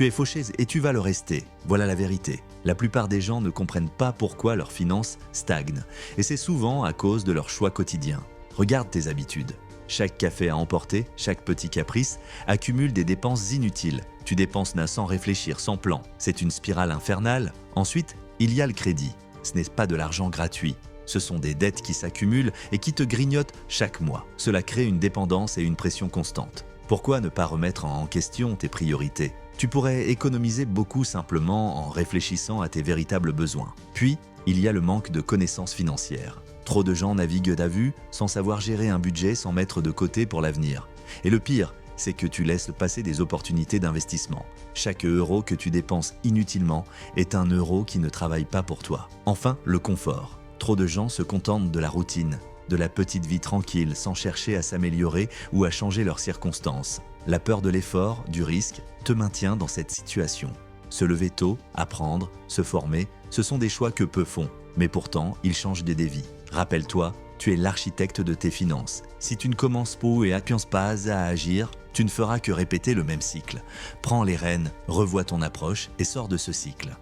Tu es faucheuse et tu vas le rester. Voilà la vérité. La plupart des gens ne comprennent pas pourquoi leurs finances stagnent. Et c'est souvent à cause de leurs choix quotidiens. Regarde tes habitudes. Chaque café à emporter, chaque petit caprice, accumule des dépenses inutiles. Tu dépenses sans réfléchir, sans plan. C'est une spirale infernale. Ensuite, il y a le crédit. Ce n'est pas de l'argent gratuit. Ce sont des dettes qui s'accumulent et qui te grignotent chaque mois. Cela crée une dépendance et une pression constante. Pourquoi ne pas remettre en question tes priorités ? Tu pourrais économiser beaucoup simplement en réfléchissant à tes véritables besoins. Puis, il y a le manque de connaissances financières. Trop de gens naviguent à vue sans savoir gérer un budget, sans mettre de côté pour l'avenir. Et le pire, c'est que tu laisses passer des opportunités d'investissement. Chaque euro que tu dépenses inutilement est un euro qui ne travaille pas pour toi. Enfin, le confort. Trop de gens se contentent de la routine, de la petite vie tranquille, sans chercher à s'améliorer ou à changer leurs circonstances. La peur de l'effort, du risque, te maintient dans cette situation. Se lever tôt, apprendre, se former, ce sont des choix que peu font, mais pourtant, ils changent des vies. Rappelle-toi, tu es l'architecte de tes finances. Si tu ne commences pas et n'appuies pas à agir, tu ne feras que répéter le même cycle. Prends les rênes, revois ton approche et sors de ce cycle.